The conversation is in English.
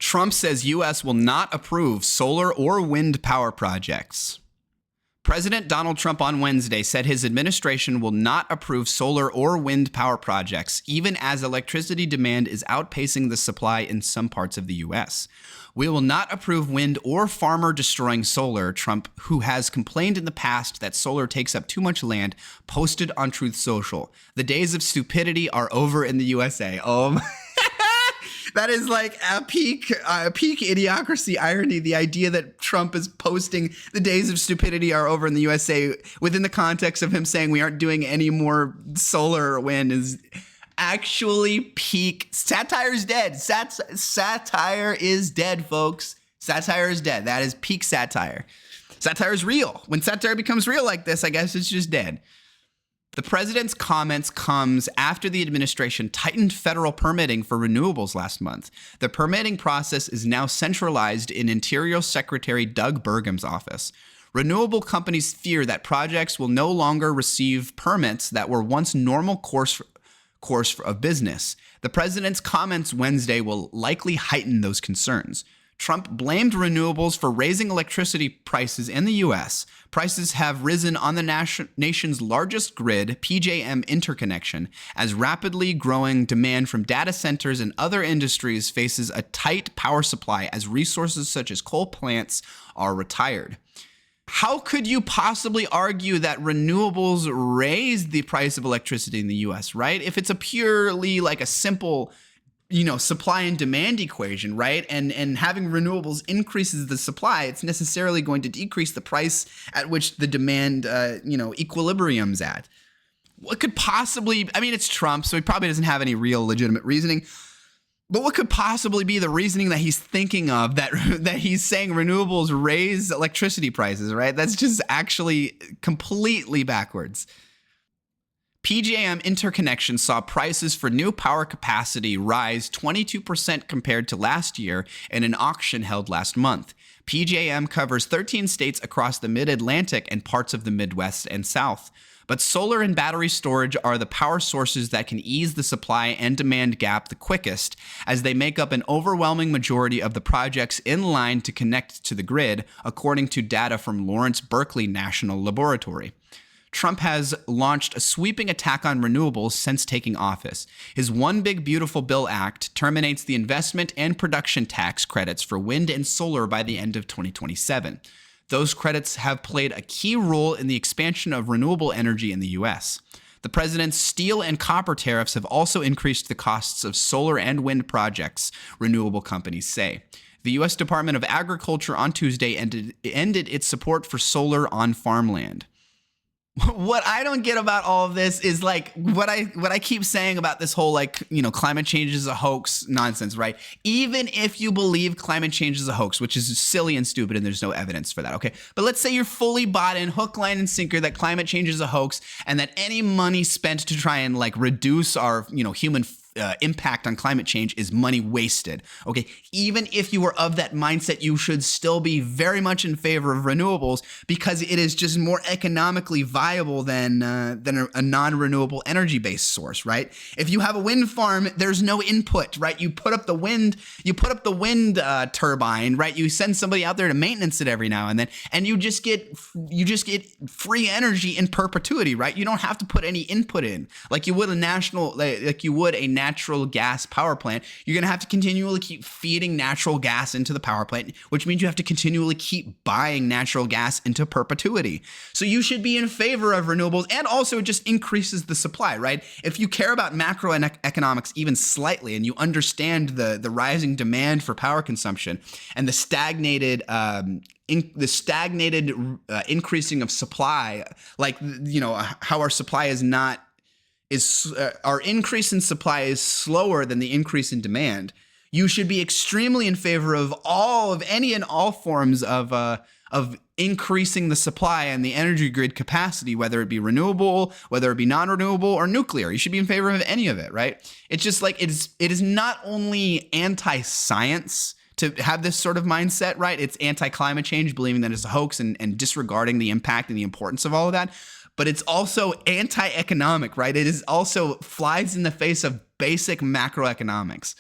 Trump says U.S. will not approve solar or wind power projects. President Donald Trump on Wednesday said his administration will not approve solar or wind power projects, even as electricity demand is outpacing the supply in some parts of the U.S. We will not approve wind or farmer-destroying solar, Trump, who has complained in the past that solar takes up too much land, posted on Truth Social. The days of stupidity are over in the USA. That is like a peak idiocracy irony. The idea that Trump is posting the days of stupidity are over in the USA within the context of him saying we aren't doing any more solar or wind is actually peak. Satire is dead. Satire is dead, folks. Satire is dead. That is peak satire. Satire is real. When satire becomes real like this, I guess it's just dead. The president's comments comes after the administration tightened federal permitting for renewables last month. The permitting process is now centralized in Interior Secretary Doug Burgum's office. Renewable companies fear that projects will no longer receive permits that were once normal course of business. The president's comments Wednesday will likely heighten those concerns. Trump blamed renewables for raising electricity prices in the U.S. Prices have risen on the nation's largest grid, PJM interconnection, as rapidly growing demand from data centers and other industries faces a tight power supply as resources such as coal plants are retired. How could you possibly argue that renewables raise the price of electricity in the U.S., right? If it's a purely like a simple supply and demand equation, right? And having renewables increases the supply, it's necessarily going to decrease the price at which the demand, equilibrium's at. What could possibly, it's Trump, so he probably doesn't have any real legitimate reasoning. But what could possibly be the reasoning that he's thinking of that he's saying renewables raise electricity prices, right? That's just actually completely backwards. PJM interconnection saw prices for new power capacity rise 22% compared to last year in an auction held last month. PJM covers 13 states across the mid-Atlantic and parts of the Midwest and South. But solar and battery storage are the power sources that can ease the supply and demand gap the quickest, as they make up an overwhelming majority of the projects in line to connect to the grid, according to data from Lawrence Berkeley National Laboratory. Trump has launched a sweeping attack on renewables since taking office. His One Big Beautiful Bill Act terminates the investment and production tax credits for wind and solar by the end of 2027. Those credits have played a key role in the expansion of renewable energy in the U.S. The president's steel and copper tariffs have also increased the costs of solar and wind projects, renewable companies say. The U.S. Department of Agriculture on Tuesday ended its support for solar on farmland. What I don't get about all of this is like what I keep saying about this whole climate change is a hoax nonsense, right? Even if you believe climate change is a hoax, which is silly and stupid and there's no evidence for that, okay? But let's say you're fully bought in hook, line, and sinker that climate change is a hoax and that any money spent to try and reduce our human impact on climate change is money wasted. Okay, even if you were of that mindset, you should still be very much in favor of renewables because it is just more economically viable than a non-renewable energy-based source, right? If you have a wind farm, there's no input, right? You put up the wind turbine, right? You send somebody out there to maintenance it every now and then, and you just get free energy in perpetuity, right? You don't have to put any input in like you would a natural gas power plant. You're going to have to continually keep feeding natural gas into the power plant, which means you have to continually keep buying natural gas into perpetuity. So you should be in favor of renewables, and also it just increases the supply, right? If you care about macroeconomics even slightly and you understand the rising demand for power consumption and the stagnated increasing of supply, how our supply our increase in supply is slower than the increase in demand, you should be extremely in favor of any and all forms of increasing the supply and the energy grid capacity, whether it be renewable, whether it be non-renewable or nuclear. You should be in favor of any of it, right? It's just like it is not only anti-science to have this sort of mindset, right? It's anti-climate change, believing that it's a hoax and disregarding the impact and the importance of all of that. But it's also anti-economic, right? It is also flies in the face of basic macroeconomics.